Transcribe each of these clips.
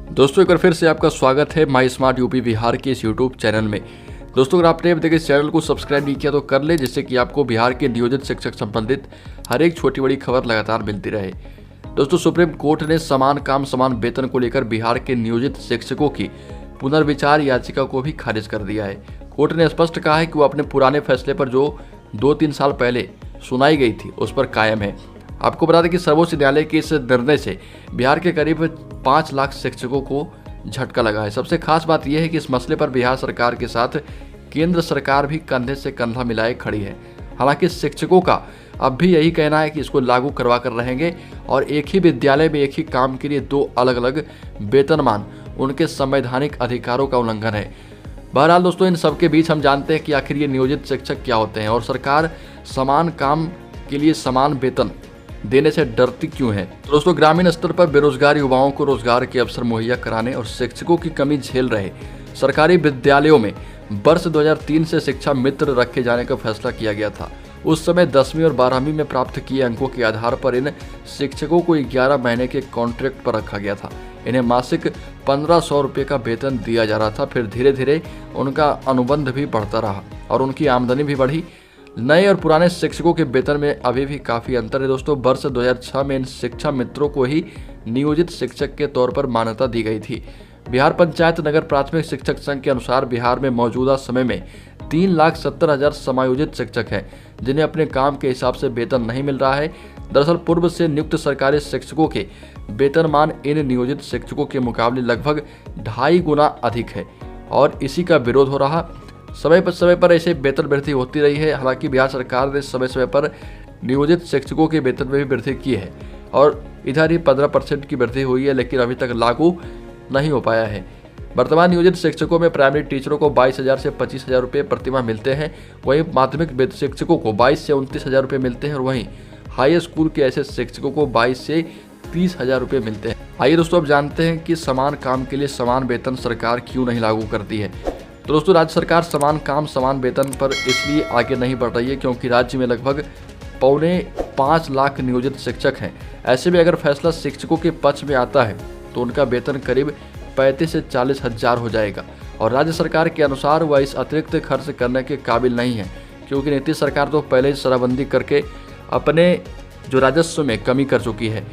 दोस्तों एक बार फिर से आपका स्वागत है माई स्मार्ट यूपी बिहार के इस यूट्यूब चैनल में। दोस्तों अगर आपने अभी तक इस चैनल को सब्सक्राइब नहीं किया तो कर ले, जिससे कि आपको बिहार के नियोजित शिक्षक संबंधित हर एक छोटी बड़ी खबर लगातार मिलती रहे। दोस्तों सुप्रीम कोर्ट ने समान काम समान वेतन को लेकर बिहार के नियोजित शिक्षकों की पुनर्विचार याचिका को भी खारिज कर दिया है। कोर्ट ने स्पष्ट कहा है कि वो अपने पुराने फैसले पर जो 2-3 साल पहले सुनाई गई थी उस पर कायम है। आपको बता दें कि सर्वोच्च न्यायालय के इस निर्णय से बिहार के करीब 5 लाख शिक्षकों को झटका लगा है। सबसे खास बात यह है कि इस मसले पर बिहार सरकार के साथ केंद्र सरकार भी कंधे से कंधा मिलाए खड़ी है। हालांकि शिक्षकों का अब भी यही कहना है कि इसको लागू करवा कर रहेंगे और एक ही विद्यालय में एक ही काम के लिए 2 अलग अलग वेतनमान उनके संवैधानिक अधिकारों का उल्लंघन है। बहरहाल दोस्तों इन सबके बीच हम जानते हैं कि आखिर ये नियोजित शिक्षक क्या होते हैं और सरकार समान काम के लिए समान वेतन देने से डरती क्यों है। तो दोस्तों ग्रामीण स्तर पर बेरोजगार युवाओं को रोजगार के अवसर मुहैया कराने और शिक्षकों की कमी झेल रहे सरकारी विद्यालयों में वर्ष 2003 से शिक्षा मित्र रखे जाने का फैसला किया गया था। उस समय 10वीं और 12वीं में प्राप्त किए अंकों के आधार पर इन शिक्षकों को 11 महीने के कॉन्ट्रैक्ट पर रखा गया था। इन्हें मासिक 1500 रुपये का वेतन दिया जा रहा था। फिर धीरे धीरे उनका अनुबंध भी बढ़ता रहा और उनकी आमदनी भी बढ़ी। नए और पुराने शिक्षकों के वेतन में अभी भी काफ़ी अंतर है। दोस्तों वर्ष 2006 में इन शिक्षा मित्रों को ही नियोजित शिक्षक के तौर पर मान्यता दी गई थी। बिहार पंचायत नगर प्राथमिक शिक्षक संघ के अनुसार बिहार में मौजूदा समय में 3,70,000 समायोजित शिक्षक हैं जिन्हें अपने काम के हिसाब से वेतन नहीं मिल रहा है। दरअसल पूर्व से नियुक्त सरकारी शिक्षकों के वेतनमान इन नियोजित शिक्षकों के मुकाबले लगभग 2.5 गुना अधिक है और इसी का विरोध हो रहा। समय पर ऐसे वेतन वृद्धि होती रही है। हालांकि बिहार सरकार ने समय समय पर नियोजित शिक्षकों के वेतन में भी वृद्धि की है और इधर ही 15% की वृद्धि हुई है, लेकिन अभी तक लागू नहीं हो पाया है। वर्तमान नियोजित शिक्षकों में प्राइमरी टीचरों को 22,000 से 25,000 रुपये प्रतिमाह मिलते हैं। वहीं माध्यमिक शिक्षकों को 22 से 29,000 रुपये मिलते हैं और वहीं हाई स्कूल के ऐसे शिक्षकों को 22 से 30,000 रुपये मिलते हैं। आइए दोस्तों अब जानते हैं कि समान काम के लिए समान वेतन सरकार क्यों नहीं लागू करती है। तो दोस्तों राज्य सरकार समान काम समान वेतन पर इसलिए आगे नहीं बढ़ रही है क्योंकि राज्य में लगभग 4.25 लाख नियोजित शिक्षक हैं। ऐसे में अगर फैसला शिक्षकों के पक्ष में आता है तो उनका वेतन करीब 35 से 40 हज़ार हो जाएगा और राज्य सरकार के अनुसार वह इस अतिरिक्त खर्च करने के काबिल नहीं है क्योंकि नीतीश सरकार तो पहले ही शराबबंदी करके अपने जो राजस्व में कमी कर चुकी है।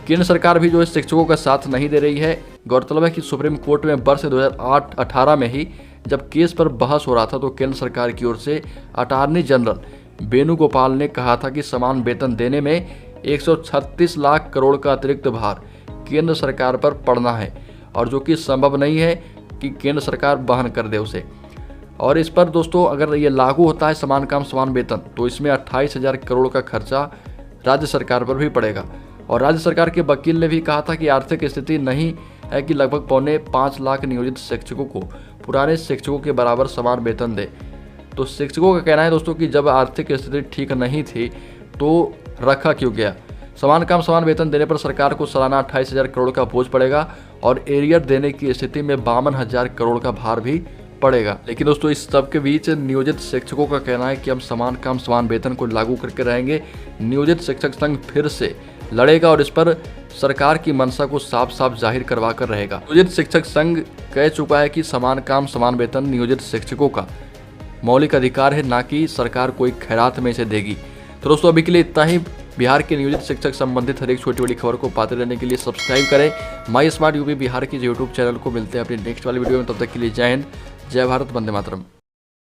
केंद्र सरकार भी जो इस शिक्षकों का साथ नहीं दे रही है। गौरतलब है कि सुप्रीम कोर्ट में वर्ष 2018 में ही जब केस पर बहस हो रहा था तो केंद्र सरकार की ओर से अटॉर्नी जनरल वेणुगोपाल ने कहा था कि समान वेतन देने में 136 लाख करोड़ का अतिरिक्त भार केंद्र सरकार पर पड़ना है और जो कि संभव नहीं है कि केंद्र सरकार वहन कर दे उसे। और इस पर दोस्तों अगर ये लागू होता है समान काम समान वेतन तो इसमें 28,000 करोड़ का खर्चा राज्य सरकार पर भी पड़ेगा। और राज्य सरकार के वकील ने भी कहा था कि आर्थिक स्थिति नहीं है कि लगभग 4.25 लाख नियोजित शिक्षकों को पुराने शिक्षकों के बराबर समान वेतन दे। तो शिक्षकों का कहना है दोस्तों कि जब आर्थिक स्थिति ठीक नहीं थी तो रखा क्यों गया। समान काम समान वेतन देने पर सरकार को सालाना 28,000 करोड़ का बोझ पड़ेगा और एरियर देने की स्थिति में 52,000 करोड़ का भार भी पड़ेगा। लेकिन दोस्तों इस सब के बीच नियोजित शिक्षकों का कहना है कि हम समान काम समान वेतन को लागू करके रहेंगे। नियोजित शिक्षक संघ फिर से लड़ेगा और इस पर सरकार की मंशा को साफ साफ जाहिर करवा कर रहेगा। नियोजित शिक्षक संघ कह चुका है कि समान काम समान वेतन नियोजित शिक्षकों का मौलिक अधिकार है, ना कि सरकार कोई खैरात में इसे देगी। तो दोस्तों अभी के लिए इतना ही। बिहार के नियोजित शिक्षक संबंधित हर एक छोटी बड़ी खबर को पाते रहने के लिए सब्सक्राइब करें माई स्मार्ट यूपी बिहार के यूट्यूब चैनल को। मिलते हैं अपनी नेक्स्ट वाली वीडियो में, तब तक के लिए जय हिंद, जय भारत, वंदे मातरम।